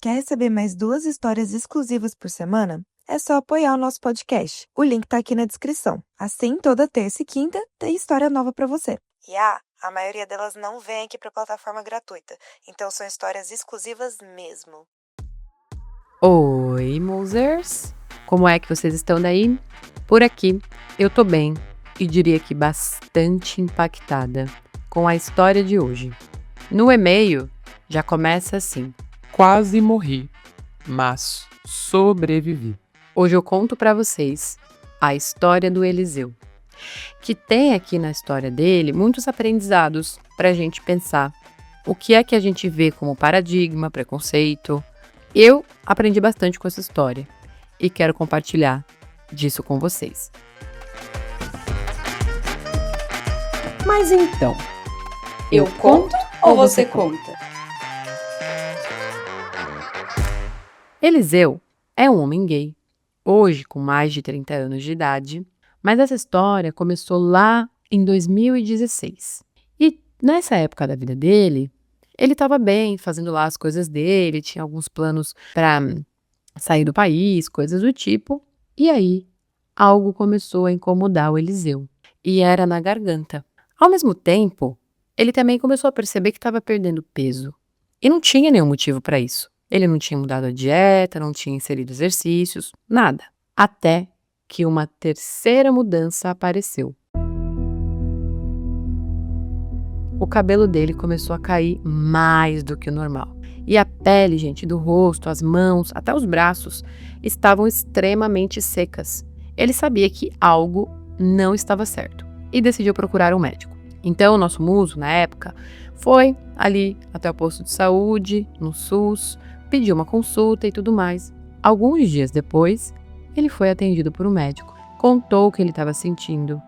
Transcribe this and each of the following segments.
Quer receber mais 2 histórias exclusivas por semana? É só apoiar o nosso podcast. O link tá aqui na descrição. Assim, toda terça e quinta tem história nova pra você. E a maioria delas não vem aqui pra plataforma gratuita, então são histórias exclusivas mesmo. Oi, Mosers! Como é que vocês estão daí? Por aqui, eu tô bem e diria que bastante impactada com a história de hoje. No e-mail, já começa assim. Quase morri, mas sobrevivi. Hoje eu conto pra vocês a história do Eliseu, que tem aqui na história dele muitos aprendizados pra gente pensar o que é que a gente vê como paradigma, preconceito. Eu aprendi bastante com essa história e quero compartilhar disso com vocês. Mas então, eu conto ou você conta? Eliseu é um homem gay, hoje com mais de 30 anos de idade, mas essa história começou lá em 2016. E nessa época da vida dele, ele estava bem, fazendo lá as coisas dele, tinha alguns planos para sair do país, coisas do tipo. E aí, algo começou a incomodar o Eliseu, e era na garganta. Ao mesmo tempo, ele também começou a perceber que estava perdendo peso. E não tinha nenhum motivo para isso. Ele não tinha mudado a dieta, não tinha inserido exercícios, nada. Até que uma terceira mudança apareceu. O cabelo dele começou a cair mais do que o normal. E a pele, gente, do rosto, as mãos, até os braços, estavam extremamente secas. Ele sabia que algo não estava certo e decidiu procurar um médico. Então, o nosso muso, na época, foi ali até o posto de saúde, no SUS, pediu uma consulta e tudo mais. Alguns dias depois, ele foi atendido por um médico, contou o que ele estava sentindo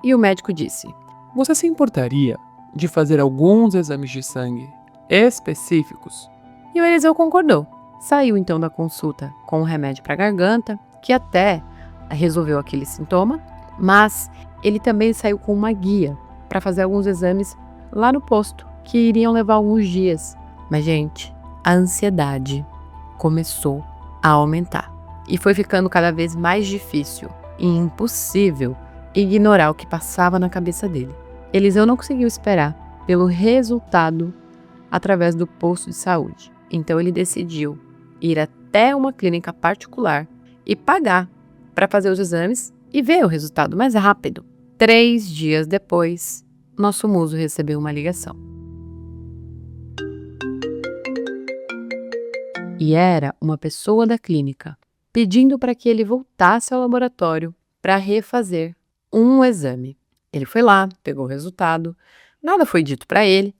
e o médico disse: Você se importaria de fazer alguns exames de sangue específicos? E o Eliseu concordou. Saiu então da consulta com um remédio para a garganta, que até resolveu aquele sintoma, mas ele também saiu com uma guia para fazer alguns exames lá no posto, que iriam levar alguns dias. Mas, gente, a ansiedade começou a aumentar e foi ficando cada vez mais difícil e impossível ignorar o que passava na cabeça dele. Eliseu não conseguiu esperar pelo resultado através do posto de saúde. Então ele decidiu ir até uma clínica particular e pagar para fazer os exames e ver o resultado mais rápido. 3 dias depois, nosso muso recebeu uma ligação. E era uma pessoa da clínica pedindo para que ele voltasse ao laboratório para refazer um exame. Ele foi lá, pegou o resultado, nada foi dito para ele,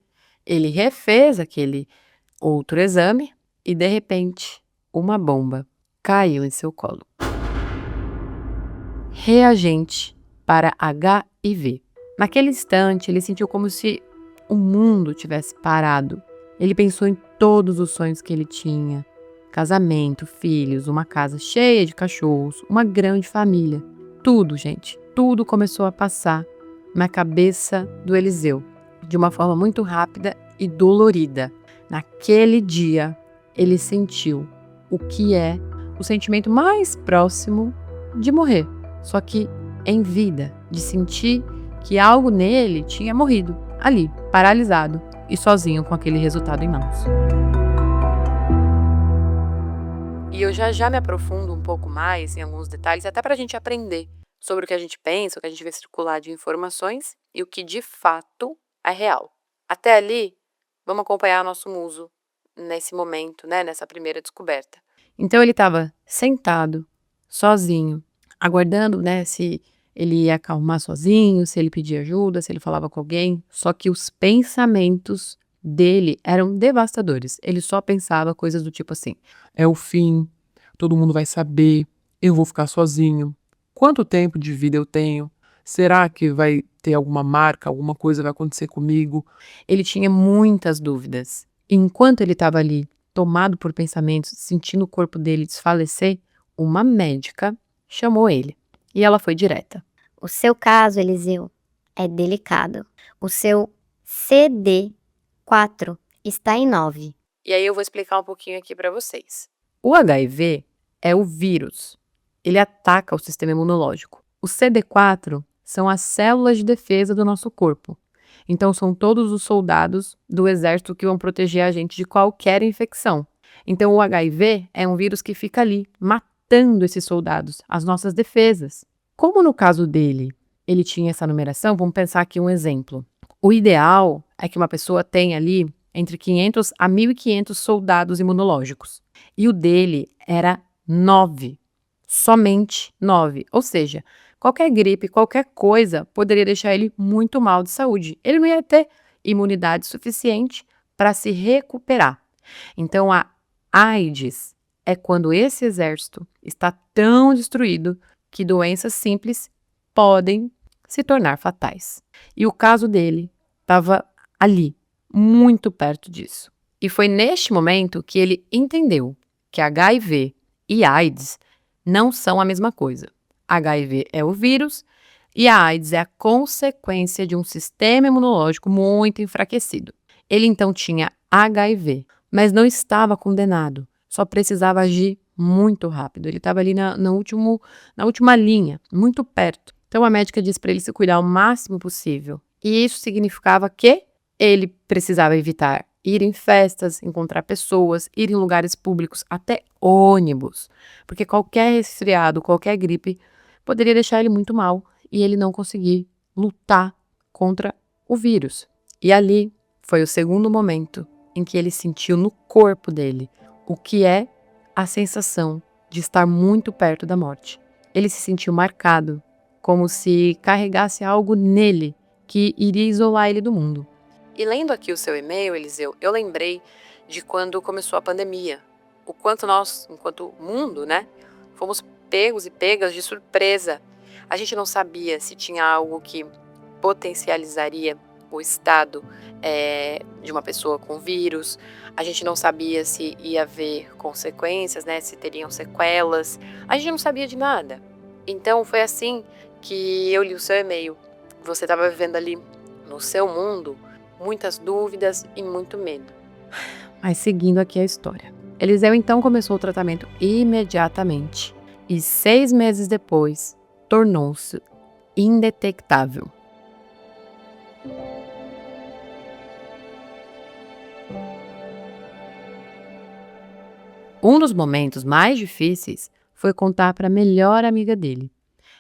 ele refez aquele outro exame e, de repente, uma bomba caiu em seu colo. Reagente para HIV. Naquele instante, ele sentiu como se o mundo tivesse parado. Ele pensou em todos os sonhos que ele tinha: casamento, filhos, uma casa cheia de cachorros, uma grande família. Tudo, gente, tudo começou a passar na cabeça do Eliseu, de uma forma muito rápida e dolorida. Naquele dia, ele sentiu o que é o sentimento mais próximo de morrer, só que em vida, de sentir que algo nele tinha morrido, ali, paralisado e sozinho com aquele resultado em mãos. E eu já me aprofundo um pouco mais em alguns detalhes, até para a gente aprender sobre o que a gente pensa, o que a gente vê circular de informações e o que de fato é real. Até ali, vamos acompanhar nosso muso nesse momento, né, nessa primeira descoberta. Então ele estava sentado, sozinho, aguardando, né, se ele ia acalmar sozinho, se ele pedia ajuda, se ele falava com alguém. Só que os pensamentos dele eram devastadores. Ele só pensava coisas do tipo assim: É o fim, todo mundo vai saber, eu vou ficar sozinho. Quanto tempo de vida eu tenho? Será que vai ter alguma marca, alguma coisa vai acontecer comigo? Ele tinha muitas dúvidas. E enquanto ele estava ali, tomado por pensamentos, sentindo o corpo dele desfalecer, uma médica chamou ele. E ela foi direta. O seu caso, Eliseu, é delicado. O seu CD4 está em 9. E aí eu vou explicar um pouquinho aqui para vocês. O HIV é o vírus. Ele ataca o sistema imunológico. O CD4 são as células de defesa do nosso corpo. Então, são todos os soldados do exército que vão proteger a gente de qualquer infecção. Então, o HIV é um vírus que fica ali, matando esses soldados, as nossas defesas. Como no caso dele, ele tinha essa numeração, vamos pensar aqui um exemplo. O ideal é que uma pessoa tenha ali entre 500 a 1.500 soldados imunológicos. E o dele era 9. Somente 9. Ou seja, qualquer gripe, qualquer coisa poderia deixar ele muito mal de saúde. Ele não ia ter imunidade suficiente para se recuperar. Então, a AIDS é quando esse exército está tão destruído que doenças simples podem se tornar fatais. E o caso dele estava ali, muito perto disso. E foi neste momento que ele entendeu que HIV e AIDS não são a mesma coisa. HIV é o vírus e a AIDS é a consequência de um sistema imunológico muito enfraquecido. Ele então tinha HIV, mas não estava condenado, só precisava agir muito rápido. Ele estava ali na última linha, muito perto. Então a médica disse para ele se cuidar o máximo possível. E isso significava que ele precisava evitar ir em festas, encontrar pessoas, ir em lugares públicos, até ônibus. Porque qualquer resfriado, qualquer gripe poderia deixar ele muito mal e ele não conseguir lutar contra o vírus. E ali foi o segundo momento em que ele sentiu no corpo dele o que é a sensação de estar muito perto da morte. Ele se sentiu marcado, como se carregasse algo nele que iria isolar ele do mundo. E lendo aqui o seu e-mail, Eliseu, eu lembrei de quando começou a pandemia. O quanto nós, enquanto mundo, né, fomos pegos e pegas de surpresa. A gente não sabia se tinha algo que potencializaria o estado de uma pessoa com vírus. A gente não sabia se ia haver consequências, né, se teriam sequelas. A gente não sabia de nada. Então foi assim que eu li o seu e-mail. Você estava vivendo ali no seu mundo muitas dúvidas e muito medo. Mas seguindo aqui a história. Eliseu então começou o tratamento imediatamente e 6 meses depois tornou-se indetectável. Um dos momentos mais difíceis foi contar para a melhor amiga dele.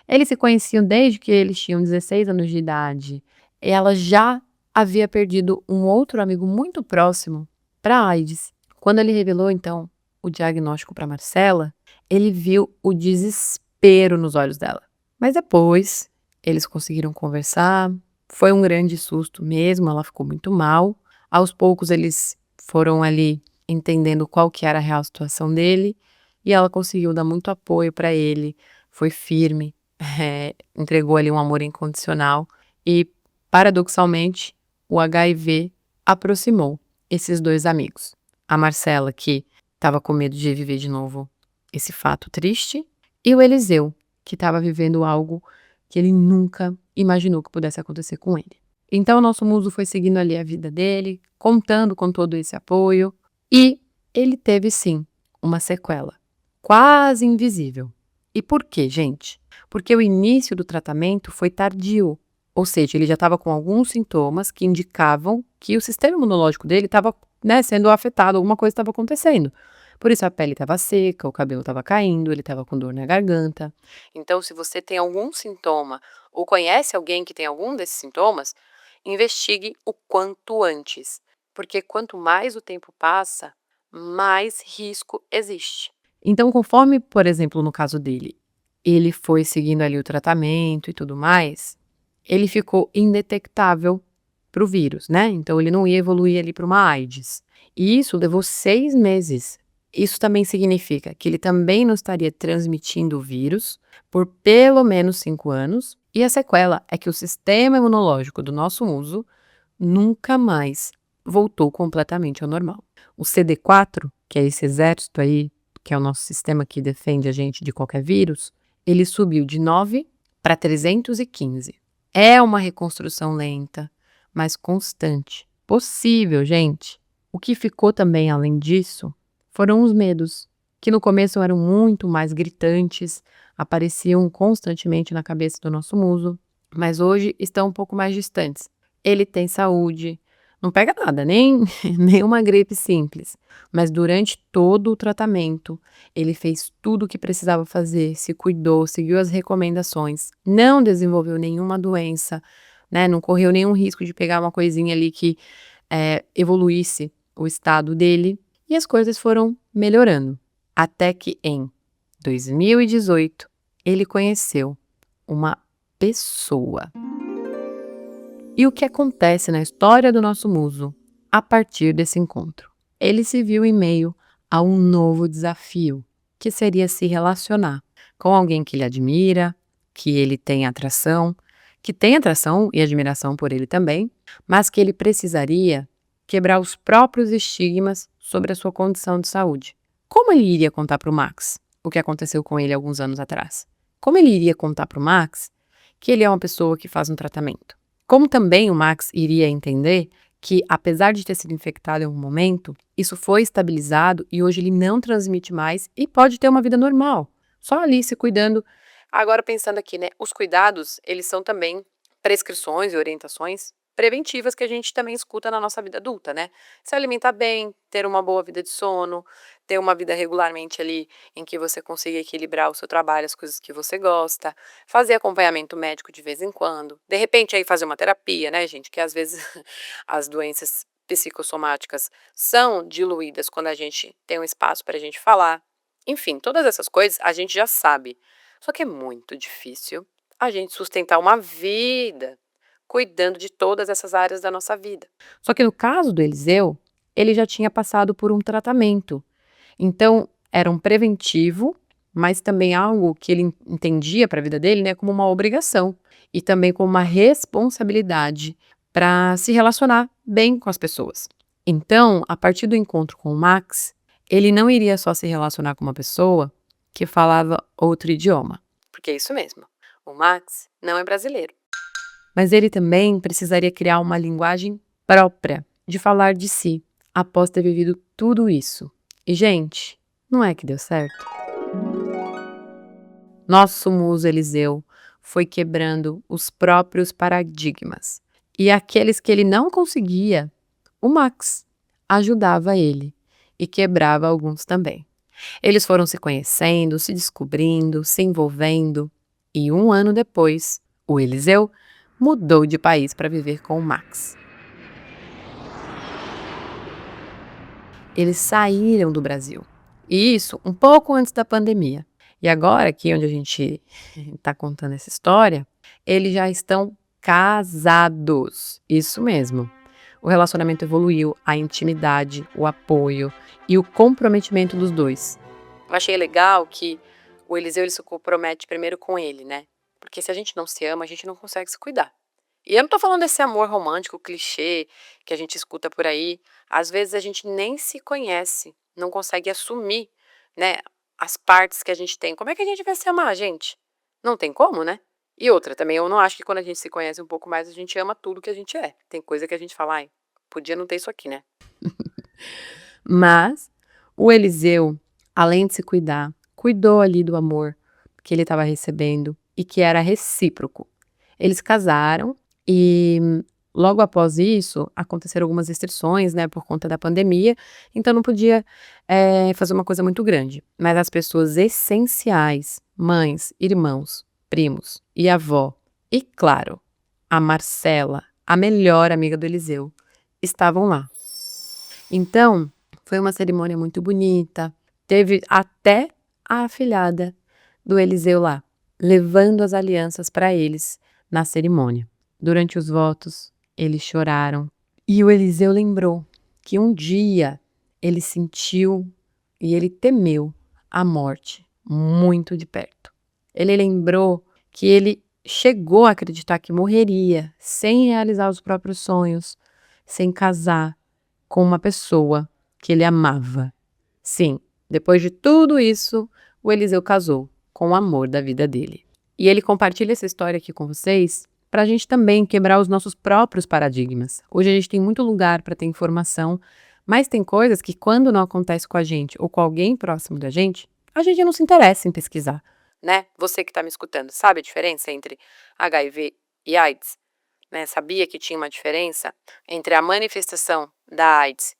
Eles se conheciam desde que eles tinham 16 anos de idade. E ela já havia perdido um outro amigo muito próximo para a AIDS. Quando ele revelou, então, o diagnóstico para Marcela, ele viu o desespero nos olhos dela. Mas depois, eles conseguiram conversar. Foi um grande susto mesmo, ela ficou muito mal. Aos poucos, eles foram ali entendendo qual que era a real situação dele. E ela conseguiu dar muito apoio para ele. Foi firme, entregou ali um amor incondicional. E, paradoxalmente, o HIV aproximou esses dois amigos. A Marcela, que estava com medo de viver de novo esse fato triste, e o Eliseu, que estava vivendo algo que ele nunca imaginou que pudesse acontecer com ele. Então, o nosso muso foi seguindo ali a vida dele, contando com todo esse apoio, e ele teve, sim, uma sequela, quase invisível. E por quê, gente? Porque o início do tratamento foi tardio. Ou seja, ele já estava com alguns sintomas que indicavam que o sistema imunológico dele estava, sendo afetado, alguma coisa estava acontecendo. Por isso a pele estava seca, o cabelo estava caindo, ele estava com dor na garganta. Então, se você tem algum sintoma ou conhece alguém que tem algum desses sintomas, investigue o quanto antes. Porque quanto mais o tempo passa, mais risco existe. Então, conforme, por exemplo, no caso dele, ele foi seguindo ali o tratamento e tudo mais, ele ficou indetectável para o vírus, né? Então, ele não ia evoluir ali para uma AIDS. E isso levou 6 meses. Isso também significa que ele também não estaria transmitindo o vírus por pelo menos 5 anos. E a sequela é que o sistema imunológico do nosso muso nunca mais voltou completamente ao normal. O CD4, que é esse exército aí, que é o nosso sistema que defende a gente de qualquer vírus, ele subiu de 9 para 315. É uma reconstrução lenta, mas constante. Possível, gente. O que ficou também, além disso, foram os medos, que no começo eram muito mais gritantes, apareciam constantemente na cabeça do nosso muso, mas hoje estão um pouco mais distantes. Ele tem saúde, não pega nada, nem uma gripe simples, mas durante todo o tratamento, ele fez tudo o que precisava fazer, se cuidou, seguiu as recomendações, não desenvolveu nenhuma doença, né? Não correu nenhum risco de pegar uma coisinha ali que evoluísse o estado dele, e as coisas foram melhorando. Até que em 2018, ele conheceu uma pessoa. E o que acontece na história do nosso muso a partir desse encontro? Ele se viu em meio a um novo desafio, que seria se relacionar com alguém que ele admira, que ele tem atração, que tem atração e admiração por ele também, mas que ele precisaria quebrar os próprios estigmas sobre a sua condição de saúde. Como ele iria contar para o Max o que aconteceu com ele alguns anos atrás? Como ele iria contar para o Max que ele é uma pessoa que faz um tratamento? Como também o Max iria entender que, apesar de ter sido infectado em um momento, isso foi estabilizado e hoje ele não transmite mais e pode ter uma vida normal, só ali se cuidando. Agora pensando aqui, né, os cuidados, eles são também prescrições e orientações preventivas que a gente também escuta na nossa vida adulta, né? Se alimentar bem, ter uma boa vida de sono, ter uma vida regularmente ali em que você consiga equilibrar o seu trabalho, as coisas que você gosta, fazer acompanhamento médico de vez em quando, de repente aí fazer uma terapia, né, gente? Que às vezes as doenças psicossomáticas são diluídas quando a gente tem um espaço para a gente falar. Enfim, todas essas coisas a gente já sabe. Só que é muito difícil a gente sustentar uma vida cuidando de todas essas áreas da nossa vida. Só que no caso do Eliseu, ele já tinha passado por um tratamento. Então, era um preventivo, mas também algo que ele entendia para a vida dele, né, como uma obrigação e também como uma responsabilidade para se relacionar bem com as pessoas. Então, a partir do encontro com o Max, ele não iria só se relacionar com uma pessoa que falava outro idioma, porque é isso mesmo, o Max não é brasileiro. Mas ele também precisaria criar uma linguagem própria de falar de si, após ter vivido tudo isso. E, gente, não é que deu certo? Nosso muso Eliseu foi quebrando os próprios paradigmas. E aqueles que ele não conseguia, o Max ajudava ele e quebrava alguns também. Eles foram se conhecendo, se descobrindo, se envolvendo. E 1 ano depois, o Eliseu mudou de país para viver com o Max. Eles saíram do Brasil. E isso um pouco antes da pandemia. E agora, aqui onde a gente está contando essa história, eles já estão casados. Isso mesmo. O relacionamento evoluiu, a intimidade, o apoio e o comprometimento dos dois. Eu achei legal que o Eliseu ele se compromete primeiro com ele, né? Porque se a gente não se ama, a gente não consegue se cuidar. E eu não tô falando desse amor romântico, clichê, que a gente escuta por aí. Às vezes a gente nem se conhece, não consegue assumir, né, as partes que a gente tem. Como é que a gente vai se amar, gente? Não tem como, né? E outra, também eu não acho que quando a gente se conhece um pouco mais, a gente ama tudo que a gente é. Tem coisa que a gente fala, ai, podia não ter isso aqui, né? Mas o Eliseu, além de se cuidar, cuidou ali do amor que ele estava recebendo e que era recíproco. Eles casaram e logo após isso aconteceram algumas restrições, né, por conta da pandemia, então não podia fazer uma coisa muito grande. Mas as pessoas essenciais, mães, irmãos, primos e avó, e claro, a Marcela, a melhor amiga do Eliseu, estavam lá. Então, foi uma cerimônia muito bonita, teve até a afilhada do Eliseu lá, levando as alianças para eles na cerimônia. Durante os votos, eles choraram e o Eliseu lembrou que um dia ele sentiu e ele temeu a morte muito de perto. Ele lembrou que ele chegou a acreditar que morreria sem realizar os próprios sonhos, sem casar com uma pessoa que ele amava. Sim, depois de tudo isso, o Eliseu casou com o amor da vida dele. E ele compartilha essa história aqui com vocês para a gente também quebrar os nossos próprios paradigmas. Hoje a gente tem muito lugar para ter informação, Mas tem coisas que quando não acontece com a gente ou com alguém próximo da gente, a gente não se interessa em pesquisar, né? Você que está me escutando, sabe a diferença entre HIV e AIDS? Né? Sabia que tinha uma diferença entre a manifestação da AIDS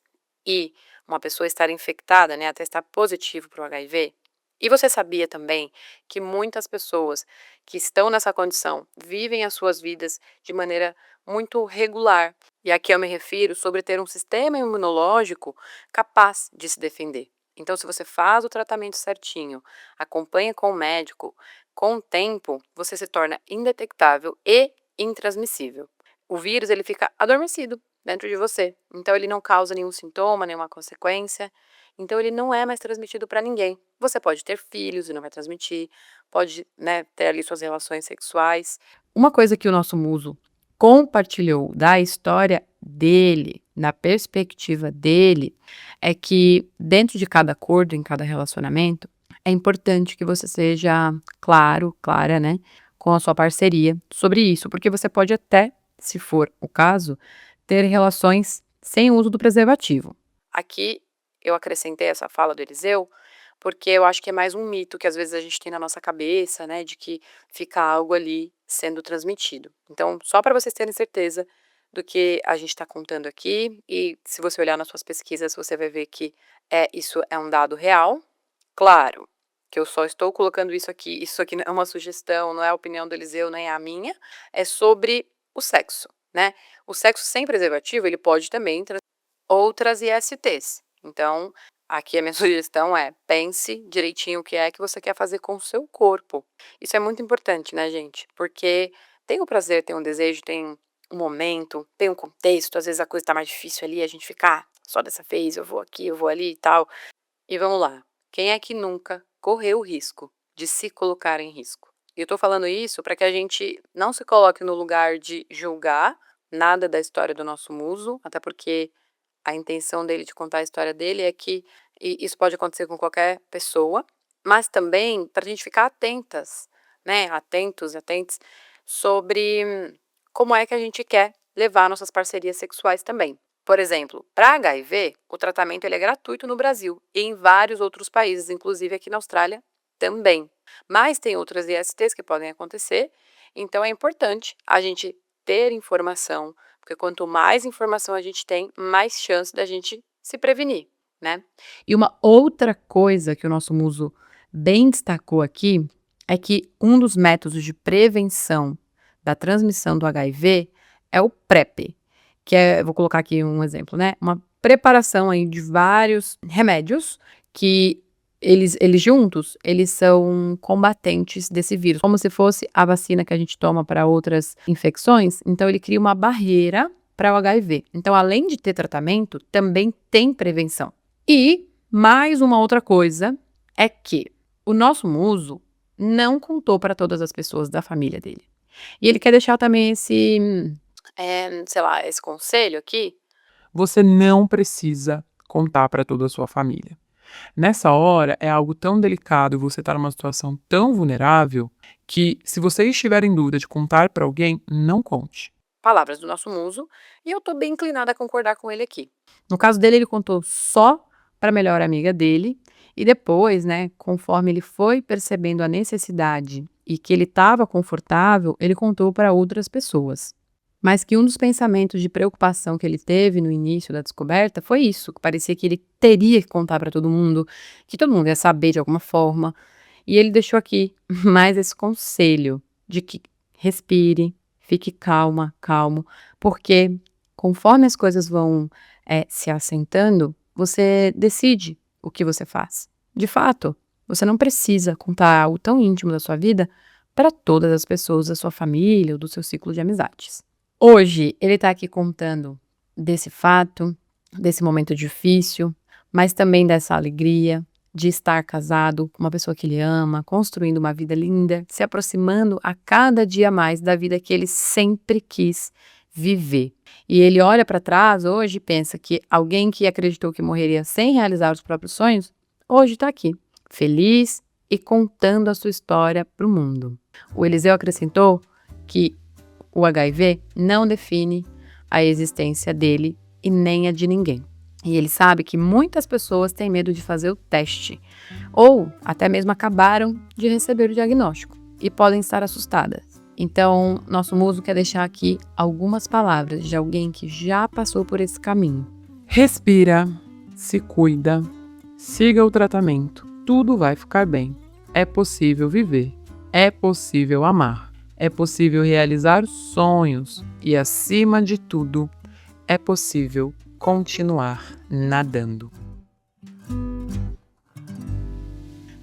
e uma pessoa estar infectada, né, até estar positivo para o HIV? E você sabia também que muitas pessoas que estão nessa condição vivem as suas vidas de maneira muito regular? E aqui eu me refiro sobre ter um sistema imunológico capaz de se defender. Então, se você faz o tratamento certinho, acompanha com o médico, com o tempo, você se torna indetectável e intransmissível. O vírus, ele fica adormecido dentro de você. Então, ele não causa nenhum sintoma, nenhuma consequência. Então, ele não é mais transmitido para ninguém. Você pode ter filhos e não vai transmitir, pode, né, ter ali suas relações sexuais. Uma coisa que o nosso muso compartilhou da história dele, na perspectiva dele, é que dentro de cada acordo, em cada relacionamento, é importante que você seja claro, clara, né, com a sua parceria sobre isso, porque você pode até, se for o caso, ter relações sem uso do preservativo. Aqui eu acrescentei essa fala do Eliseu, porque eu acho que é mais um mito que às vezes a gente tem na nossa cabeça, né, de que fica algo ali sendo transmitido. Então, só para vocês terem certeza do que a gente está contando aqui, e se você olhar nas suas pesquisas, você vai ver que isso é um dado real. Claro que eu só estou colocando isso aqui não é uma sugestão, não é a opinião do Eliseu, nem é a minha, é sobre o sexo, né? O sexo sem preservativo, ele pode também trazer outras ISTs. Então, aqui a minha sugestão é: pense direitinho o que é que você quer fazer com o seu corpo. Isso é muito importante, né, gente? Porque tem o prazer, tem um desejo, tem um momento, tem um contexto, às vezes a coisa tá mais difícil ali, a gente fica, só dessa vez, eu vou aqui, eu vou ali e tal. E vamos lá. Quem é que nunca correu o risco de se colocar em risco? E eu tô falando isso para que a gente não se coloque no lugar de julgar nada da história do nosso muso, até porque a intenção dele de contar a história dele é que isso pode acontecer com qualquer pessoa, mas também para a gente ficar atentas, né? Atentos, atentes sobre como é que a gente quer levar nossas parcerias sexuais também. Por exemplo, para HIV, o tratamento ele é gratuito no Brasil e em vários outros países, inclusive aqui na Austrália também. Mas tem outras ISTs que podem acontecer, então é importante a gente ter informação, porque quanto mais informação a gente tem, mais chance da gente se prevenir, né? E uma outra coisa que o nosso muso bem destacou aqui é que um dos métodos de prevenção da transmissão do HIV é o PrEP, que é, vou colocar aqui um exemplo, né? Uma preparação aí de vários remédios que eles juntos, eles são combatentes desse vírus, como se fosse a vacina que a gente toma para outras infecções. Então, ele cria uma barreira para o HIV. Então, além de ter tratamento, também tem prevenção. E mais uma outra coisa é que o nosso muso não contou para todas as pessoas da família dele. E ele quer deixar também esse, esse conselho aqui. Você não precisa contar para toda a sua família. Nessa hora, é algo tão delicado e você está numa situação tão vulnerável que, se você estiver em dúvida de contar para alguém, não conte. Palavras do nosso muso, e eu tô bem inclinada a concordar com ele aqui. No caso dele, ele contou só para a melhor amiga dele, e depois, né, conforme ele foi percebendo a necessidade e que ele estava confortável, ele contou para outras pessoas. Mas que um dos pensamentos de preocupação que ele teve no início da descoberta foi isso, que parecia que ele teria que contar para todo mundo, que todo mundo ia saber de alguma forma. E ele deixou aqui mais esse conselho de que respire, fique calma, calmo, porque conforme as coisas vão se assentando, você decide o que você faz. De fato, você não precisa contar algo tão íntimo da sua vida para todas as pessoas da sua família ou do seu ciclo de amizades. Hoje, ele está aqui contando desse fato, desse momento difícil, mas também dessa alegria de estar casado com uma pessoa que ele ama, construindo uma vida linda, se aproximando a cada dia mais da vida que ele sempre quis viver. E ele olha para trás hoje e pensa que alguém que acreditou que morreria sem realizar os próprios sonhos, hoje está aqui, feliz e contando a sua história para o mundo. O Eliseu acrescentou que o HIV não define a existência dele e nem a de ninguém. E ele sabe que muitas pessoas têm medo de fazer o teste, ou até mesmo acabaram de receber o diagnóstico e podem estar assustadas. Então, nosso muso quer deixar aqui algumas palavras de alguém que já passou por esse caminho. Respira, se cuida, siga o tratamento, tudo vai ficar bem. É possível viver, é possível amar, é possível realizar sonhos e, acima de tudo, é possível continuar nadando.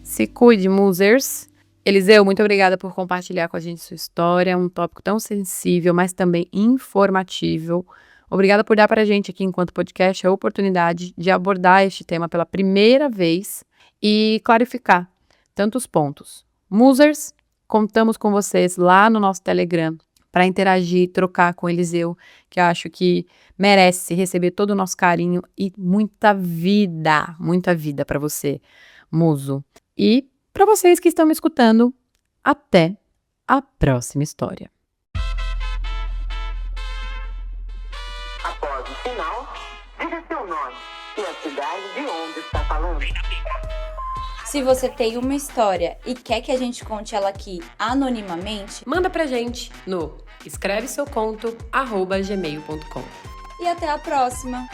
Se cuide, musers! Eliseu, muito obrigada por compartilhar com a gente sua história, um tópico tão sensível, mas também informativo. Obrigada por dar para a gente aqui, enquanto podcast, a oportunidade de abordar este tema pela primeira vez e clarificar tantos pontos. Musers, contamos com vocês lá no nosso Telegram para interagir, trocar com o Eliseu, que eu acho que merece receber todo o nosso carinho e muita vida para você, muso. E para vocês que estão me escutando, até a próxima história. Após o sinal, diga seu nome e a cidade de onde está falando. Se você tem uma história e quer que a gente conte ela aqui anonimamente, manda pra gente no escreveseuconto@gmail.com. e até a próxima!